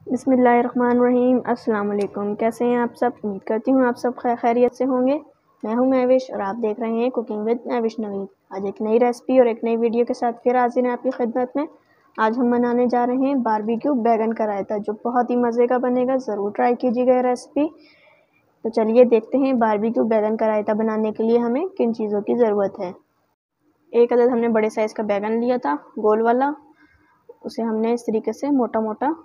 बिस्मिल्लाहिर्रहमानिर्रहीम। अस्सलाम वालेकुम। कैसे हैं आप सब? उम्मीद करती हूँ आप सब खैरियत से होंगे। मैं हूँ महविश और आप देख रहे हैं कुकिंग विद महविश नवीद। आज एक नई रेसिपी और एक नई वीडियो के साथ फिर हाजिर हैं आपकी खिदमत में। आज हम बनाने जा रहे हैं बारबेक्यू बैगन का रायता, जो बहुत ही मज़े का बनेगा। ज़रूर ट्राई कीजिएगा ये रेसिपी। तो चलिए देखते हैं बारबेक्यू बैगन का रायता बनाने के लिए हमें किन चीज़ों की ज़रूरत है। एक अदद हमने बड़े साइज़ का बैगन लिया था, गोल वाला। उसे हमने इस तरीके से मोटा मोटा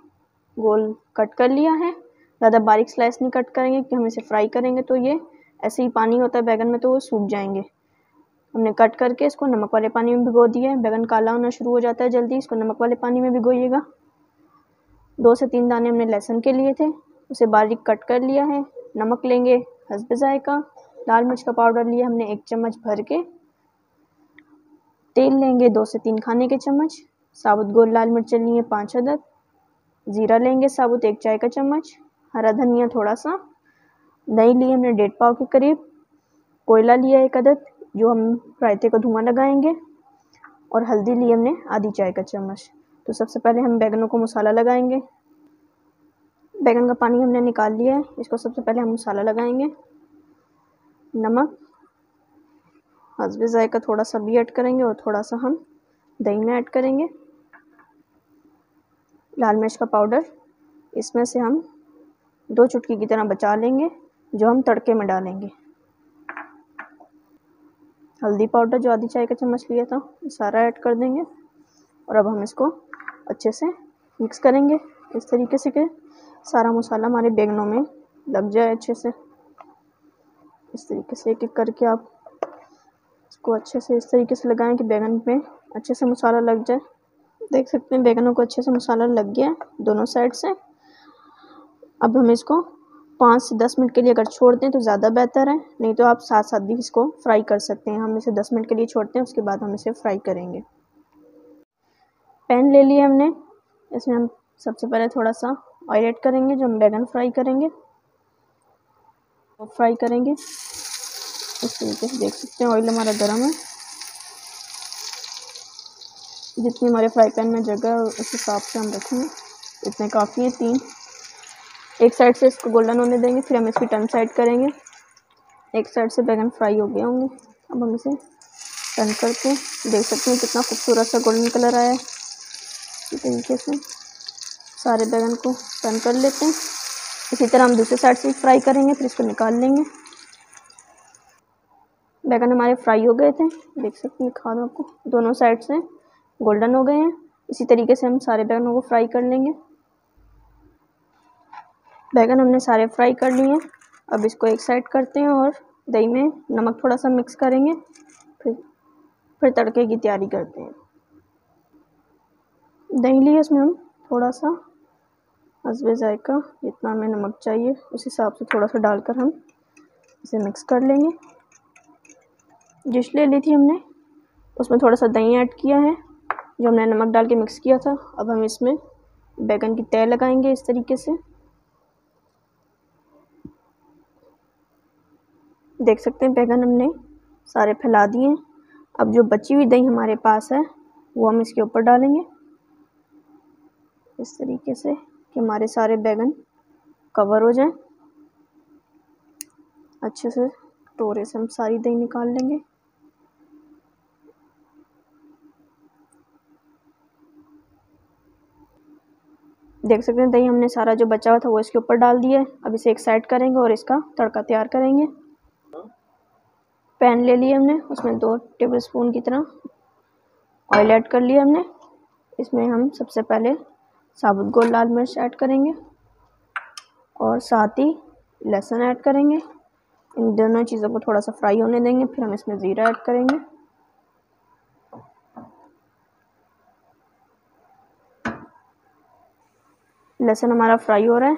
गोल कट कर लिया है। ज़्यादा बारीक स्लाइस नहीं कट करेंगे कि हम इसे फ्राई करेंगे तो ये ऐसे ही पानी होता है बैगन में, तो वो सूख जाएंगे। हमने कट करके इसको नमक वाले पानी में भिगो दिया है। बैगन काला होना शुरू हो जाता है जल्दी, इसको नमक वाले पानी में भिगोइएगा। 2 से 3 दाने हमने लहसुन के लिए थे, उसे बारीक कट कर लिया है। नमक लेंगे हस्ब ज़ायका। लाल मिर्च का पाउडर लिया हमने 1 चम्मच भर के। तेल लेंगे 2 से 3 खाने के चम्मच। साबुत गोल लाल मिर्च लिए 5 अदद। ज़ीरा लेंगे साबुत 1 चाय का चम्मच। हरा धनिया थोड़ा सा। दही लिए हमने 1.5 पाव के करीब। कोयला लिया 1 अदद, जो हम रायते को धुआं लगाएंगे। और हल्दी ली हमने आधी चाय का चम्मच। तो सबसे पहले हम बैगनों को मसाला लगाएंगे। बैगन का पानी हमने निकाल लिया है, इसको सबसे पहले हम मसाला लगाएंगे। नमक हस्ब ज़ायका थोड़ा सा भी ऐड करेंगे और थोड़ा सा हम दही में ऐड करेंगे। लाल मिर्च का पाउडर इसमें से हम 2 चुटकी की तरह बचा लेंगे, जो हम तड़के में डालेंगे। हल्दी पाउडर जो आधी चाय का चम्मच लिया था, सारा ऐड कर देंगे। और अब हम इसको अच्छे से मिक्स करेंगे इस तरीके से कि सारा मसाला हमारे बैगनों में लग जाए अच्छे से। इस तरीके से एक एक करके आप इसको अच्छे से इस तरीके से लगाएं कि बैगन पे अच्छे से मसाला लग जाए। देख सकते हैं बैगनों को अच्छे से मसाला लग गया है दोनों साइड से। अब हम इसको 5 से 10 मिनट के लिए अगर छोड़ दें तो ज़्यादा बेहतर है, नहीं तो आप साथ साथ भी इसको फ्राई कर सकते हैं। हम इसे 10 मिनट के लिए छोड़ते हैं, उसके बाद हम इसे फ्राई करेंगे। पैन ले लिया हमने, इसमें हम सबसे पहले थोड़ा सा ऑयल ऐड करेंगे, जो हम बैगन फ्राई करेंगे वो फ्राई करेंगे। इस तरीके से देख सकते हैं ऑयल हमारा गर्म है। जितनी हमारे फ्राई पैन में जगह है उस हिसाब से हम रखेंगे, इतने काफ़ी है। 3 एक साइड से इसको गोल्डन होने देंगे, फिर हम इसकी टर्न साइड करेंगे। एक साइड से बैगन फ्राई हो गए होंगे, अब हम इसे टर्न करके देख सकते हैं कितना खूबसूरत सा गोल्डन कलर आया है। इसी तरीके से सारे बैगन को टर्न कर लेते हैं। इसी तरह हम दूसरी साइड से फ्राई करेंगे, फिर इसको निकाल लेंगे। बैगन हमारे फ्राई हो गए थे, देख सकते हैं, खा दो आपको, दोनों साइड से गोल्डन हो गए हैं। इसी तरीके से हम सारे बैगनों को फ्राई कर लेंगे। बैगन हमने सारे फ्राई कर लिए हैं। अब इसको एक साइड करते हैं और दही में नमक थोड़ा सा मिक्स करेंगे, फिर तड़के की तैयारी करते हैं। दही लिए उसमें हम थोड़ा सा हस्ब ज़ायका, जितना हमें नमक चाहिए उस हिसाब से थोड़ा सा डालकर हम इसे मिक्स कर लेंगे। डिश ले ली थी हमने, उसमें थोड़ा सा दही ऐड किया है, जो हमने नमक डाल के मिक्स किया था। अब हम इसमें बैगन की तह लगाएंगे इस तरीके से। देख सकते हैं बैगन हमने सारे फैला दिए हैं। अब जो बची हुई दही हमारे पास है वो हम इसके ऊपर डालेंगे इस तरीके से कि हमारे सारे बैगन कवर हो जाएं अच्छे से। कटोरे से हम सारी दही निकाल लेंगे। देख सकते हैं दही हमने सारा जो बचा हुआ था वो इसके ऊपर डाल दिया है। अब इसे एक साइड करेंगे और इसका तड़का तैयार करेंगे। पैन ले लिया हमने, उसमें 2 टेबलस्पून की तरह ऑयल ऐड कर लिया हमने। इसमें हम सबसे पहले साबुत गोल लाल मिर्च ऐड करेंगे और साथ ही लहसुन ऐड करेंगे। इन दोनों चीज़ों को थोड़ा सा फ्राई होने देंगे, फिर हम इसमें ज़ीरा ऐड करेंगे। लहसुन हमारा फ्राई हो रहा है,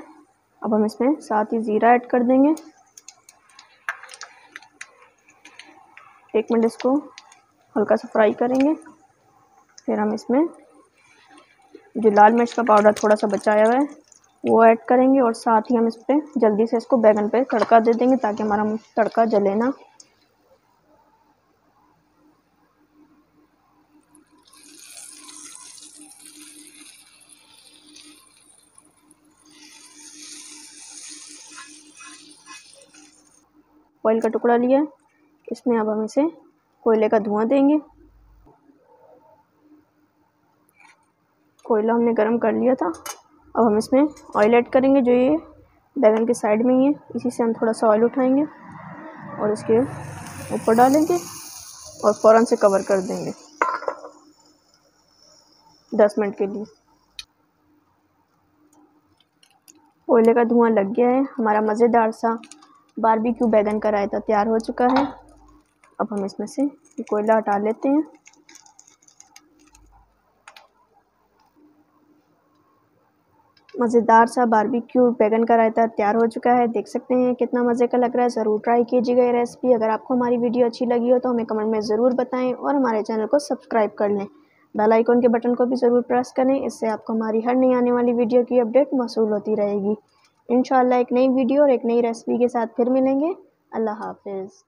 अब हम इसमें साथ ही ज़ीरा ऐड कर देंगे। 1 मिनट इसको हल्का सा फ्राई करेंगे। फिर हम इसमें जो लाल मिर्च का पाउडर थोड़ा सा बचाया हुआ है वो ऐड करेंगे और साथ ही हम इस पर जल्दी से इसको बैगन पे तड़का दे देंगे ताकि हमारा तड़का जले ना। फॉइल का टुकड़ा लिया है। इसमें अब हम इसे कोयले का धुआं देंगे। कोयला हमने गर्म कर लिया था। अब हम इसमें ऑयल ऐड करेंगे, जो ये बैगन के साइड में ही है। इसी से हम थोड़ा सा ऑयल उठाएंगे और इसके ऊपर डालेंगे और फ़ौरन से कवर कर देंगे 10 मिनट के लिए। कोयले का धुआं लग गया है। हमारा मज़ेदार सा बारबेक्यू बैगन का रायता तैयार हो चुका है। अब हम इसमें से कोयला हटा लेते हैं। मज़ेदार सा बारबेक्यू बैगन का रायता तैयार हो चुका है। देख सकते हैं कितना मज़े का लग रहा है। ज़रूर ट्राई कीजिएगा ये रेसिपी। अगर आपको हमारी वीडियो अच्छी लगी हो तो हमें कमेंट में ज़रूर बताएं और हमारे चैनल को सब्सक्राइब कर लें। बेल आइकन के बटन को भी ज़रूर प्रेस करें। इससे आपको हमारी हर नई आने वाली वीडियो की अपडेट मौसूल होती रहेगी। इंशाल्लाह एक नई वीडियो और एक नई रेसिपी के साथ फिर मिलेंगे। अल्लाह हाफ़िज़।